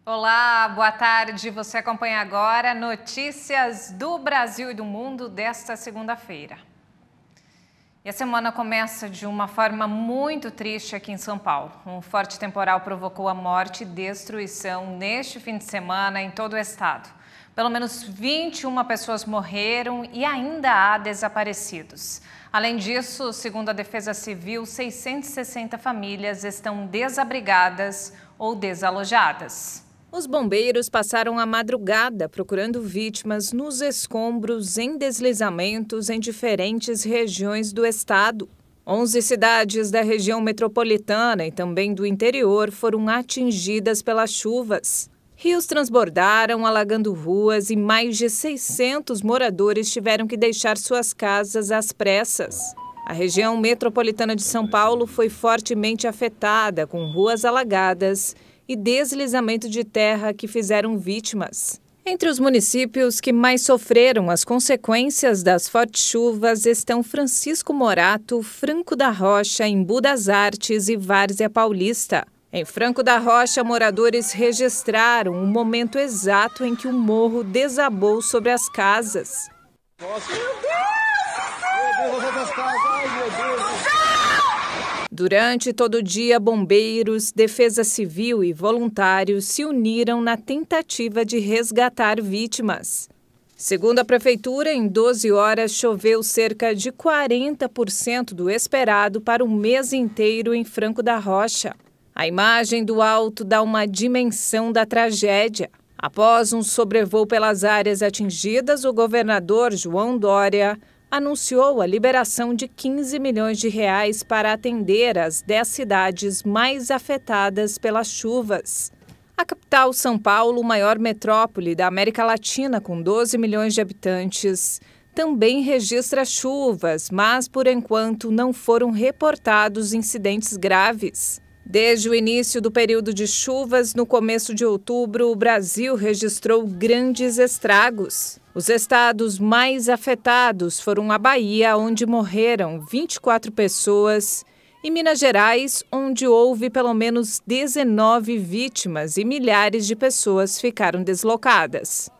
Olá, boa tarde. Você acompanha agora notícias do Brasil e do mundo desta segunda-feira. E a semana começa de uma forma muito triste aqui em São Paulo. Um forte temporal provocou a morte e destruição neste fim de semana em todo o estado. Pelo menos 21 pessoas morreram e ainda há desaparecidos. Além disso, segundo a Defesa Civil, 660 famílias estão desabrigadas ou desalojadas. Os bombeiros passaram a madrugada procurando vítimas nos escombros em deslizamentos em diferentes regiões do estado. 11 cidades da região metropolitana e também do interior foram atingidas pelas chuvas. Rios transbordaram, alagando ruas e mais de 600 moradores tiveram que deixar suas casas às pressas. A região metropolitana de São Paulo foi fortemente afetada, com ruas alagadas e deslizamento de terra que fizeram vítimas. Entre os municípios que mais sofreram as consequências das fortes chuvas estão Francisco Morato, Franco da Rocha, Embu das Artes e Várzea Paulista. Em Franco da Rocha, moradores registraram o momento exato em que o morro desabou sobre as casas. Nossa. Meu Deus, as casas. Ai, meu Deus. Durante todo o dia, bombeiros, defesa civil e voluntários se uniram na tentativa de resgatar vítimas. Segundo a prefeitura, em 12 horas choveu cerca de 40% do esperado para o mês inteiro em Franco da Rocha. A imagem do alto dá uma dimensão da tragédia. Após um sobrevoo pelas áreas atingidas, o governador João Dória anunciou a liberação de 15 milhões de reais para atender as 10 cidades mais afetadas pelas chuvas. A capital, São Paulo, maior metrópole da América Latina com 12 milhões de habitantes, também registra chuvas, mas por enquanto não foram reportados incidentes graves. Desde o início do período de chuvas, no começo de outubro, o Brasil registrou grandes estragos. Os estados mais afetados foram a Bahia, onde morreram 24 pessoas, e Minas Gerais, onde houve pelo menos 19 vítimas e milhares de pessoas ficaram deslocadas.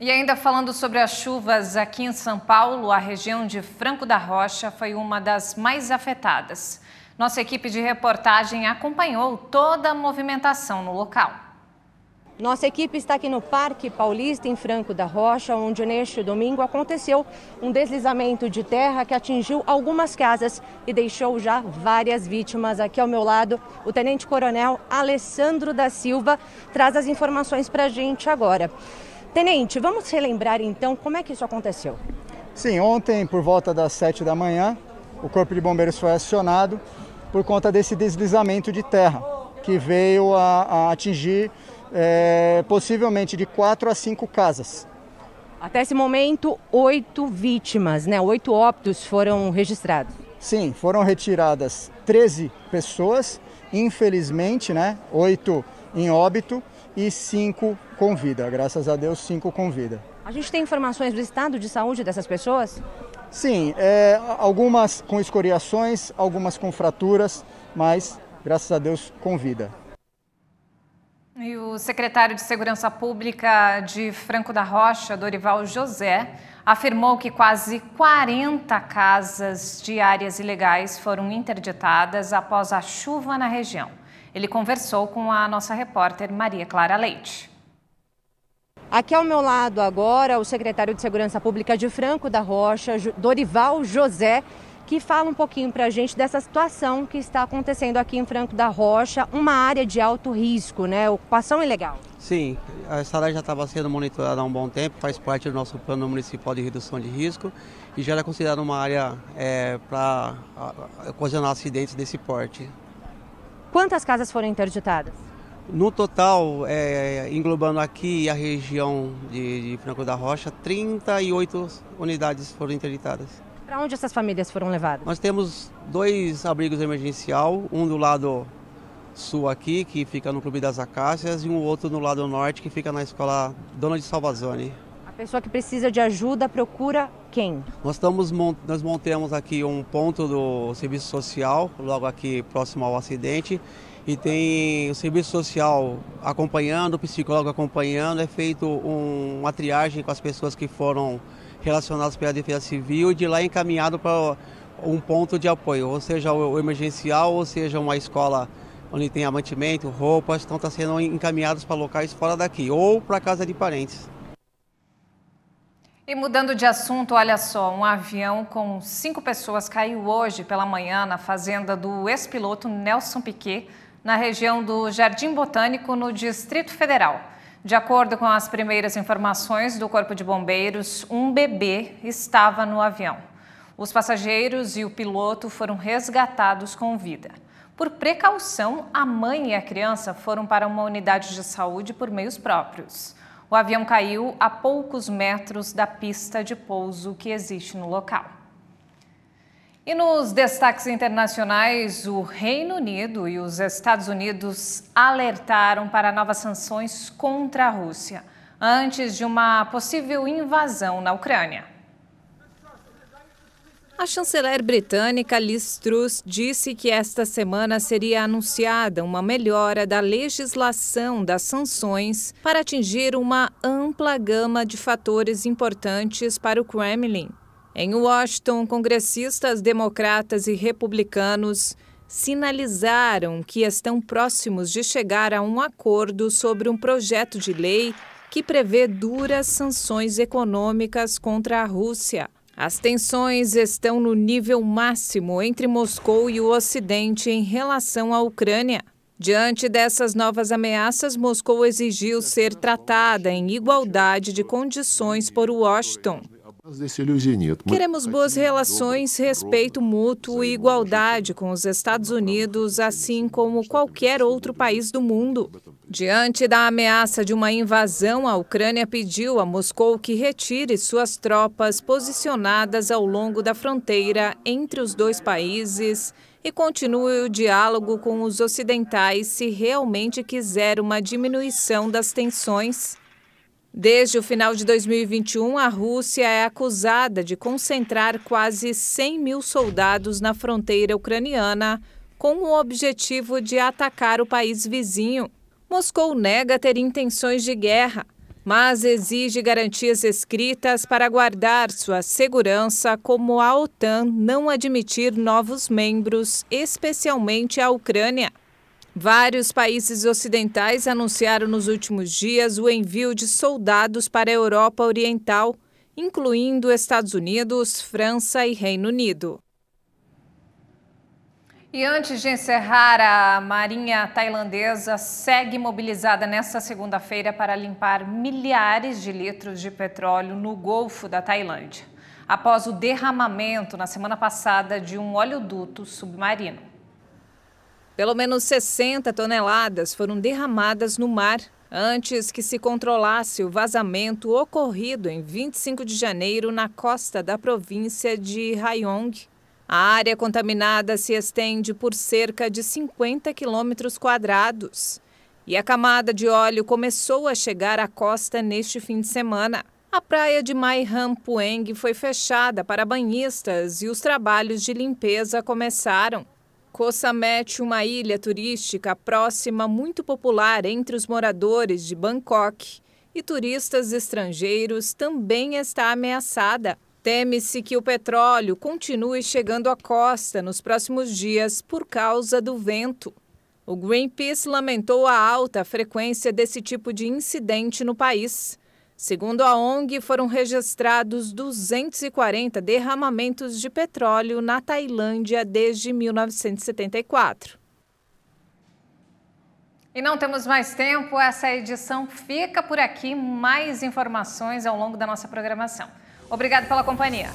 E ainda falando sobre as chuvas aqui em São Paulo, a região de Franco da Rocha foi uma das mais afetadas. Nossa equipe de reportagem acompanhou toda a movimentação no local. Nossa equipe está aqui no Parque Paulista, em Franco da Rocha, onde neste domingo aconteceu um deslizamento de terra que atingiu algumas casas e deixou já várias vítimas. Aqui ao meu lado, o tenente-coronel Alessandro da Silva traz as informações para a gente agora. Tenente, vamos relembrar então como é que isso aconteceu? Sim, ontem por volta das 7 da manhã, o Corpo de Bombeiros foi acionado por conta desse deslizamento de terra que veio a atingir possivelmente de 4 a 5 casas. Até esse momento, 8 vítimas, 8 óbitos foram registrados. Sim, foram retiradas 13 pessoas, infelizmente, 8 em óbito e 5 com vida. Graças a Deus, 5 com vida. A gente tem informações do estado de saúde dessas pessoas? Sim, algumas com escoriações, algumas com fraturas, mas, graças a Deus, com vida. E o secretário de Segurança Pública de Franco da Rocha, Dorival José, afirmou que quase 40 casas de áreas ilegais foram interditadas após a chuva na região. Ele conversou com a nossa repórter Maria Clara Leite. Aqui ao meu lado agora, o secretário de Segurança Pública de Franco da Rocha, Dorival José, que fala um pouquinho para a gente dessa situação que está acontecendo aqui em Franco da Rocha, uma área de alto risco, ocupação ilegal. Sim, essa área já estava sendo monitorada há um bom tempo, faz parte do nosso plano municipal de redução de risco e já era considerada uma área para ocasionar acidentes desse porte. Quantas casas foram interditadas? No total, englobando aqui a região de Franco da Rocha, 38 unidades foram interditadas. Para onde essas famílias foram levadas? Nós temos 2 abrigos emergencial, um do lado sul aqui, que fica no Clube das Acácias, e um outro no lado norte, que fica na escola Dona de Salvazone. A pessoa que precisa de ajuda procura quem? Nós montamos aqui um ponto do serviço social, logo aqui próximo ao acidente, e tem o serviço social acompanhando, o psicólogo acompanhando, é feito uma triagem com as pessoas que foram relacionadas pela Defesa Civil e de lá encaminhado para um ponto de apoio, ou seja, o emergencial, ou seja, uma escola onde tem mantimento, roupas, então estão sendo encaminhados para locais fora daqui, ou para casa de parentes. E mudando de assunto, olha só, um avião com 5 pessoas caiu hoje pela manhã na fazenda do ex-piloto Nelson Piquet, na região do Jardim Botânico, no Distrito Federal. De acordo com as primeiras informações do Corpo de Bombeiros, um bebê estava no avião. Os passageiros e o piloto foram resgatados com vida. Por precaução, a mãe e a criança foram para uma unidade de saúde por meios próprios. O avião caiu a poucos metros da pista de pouso que existe no local. E nos destaques internacionais, o Reino Unido e os Estados Unidos alertaram para novas sanções contra a Rússia, antes de uma possível invasão na Ucrânia. A chanceler britânica Liz Truss disse que esta semana seria anunciada uma melhora da legislação das sanções para atingir uma ampla gama de fatores importantes para o Kremlin. Em Washington, congressistas democratas e republicanos sinalizaram que estão próximos de chegar a um acordo sobre um projeto de lei que prevê duras sanções econômicas contra a Rússia. As tensões estão no nível máximo entre Moscou e o Ocidente em relação à Ucrânia. Diante dessas novas ameaças, Moscou exigiu ser tratada em igualdade de condições por Washington. Queremos boas relações, respeito mútuo e igualdade com os Estados Unidos, assim como qualquer outro país do mundo. Diante da ameaça de uma invasão, a Ucrânia pediu a Moscou que retire suas tropas posicionadas ao longo da fronteira entre os dois países e continue o diálogo com os ocidentais se realmente quiser uma diminuição das tensões. Desde o final de 2021, a Rússia é acusada de concentrar quase 100 mil soldados na fronteira ucraniana, com o objetivo de atacar o país vizinho. Moscou nega ter intenções de guerra, mas exige garantias escritas para guardar sua segurança, como a OTAN não admitir novos membros, especialmente a Ucrânia. Vários países ocidentais anunciaram nos últimos dias o envio de soldados para a Europa Oriental, incluindo Estados Unidos, França e Reino Unido. E antes de encerrar, a Marinha tailandesa segue mobilizada nesta segunda-feira para limpar milhares de litros de petróleo no Golfo da Tailândia, após o derramamento na semana passada de um oleoduto submarino. Pelo menos 60 toneladas foram derramadas no mar antes que se controlasse o vazamento ocorrido em 25 de janeiro na costa da província de Rayong. A área contaminada se estende por cerca de 50 quilômetros quadrados e a camada de óleo começou a chegar à costa neste fim de semana. A praia de Mai Ram Pueng foi fechada para banhistas e os trabalhos de limpeza começaram. Koh Samet, uma ilha turística próxima muito popular entre os moradores de Bangkok e turistas estrangeiros, também está ameaçada. Teme-se que o petróleo continue chegando à costa nos próximos dias por causa do vento. O Greenpeace lamentou a alta frequência desse tipo de incidente no país. Segundo a ONG, foram registrados 240 derramamentos de petróleo na Tailândia desde 1974. E não temos mais tempo, essa edição fica por aqui. Mais informações ao longo da nossa programação. Obrigada pela companhia.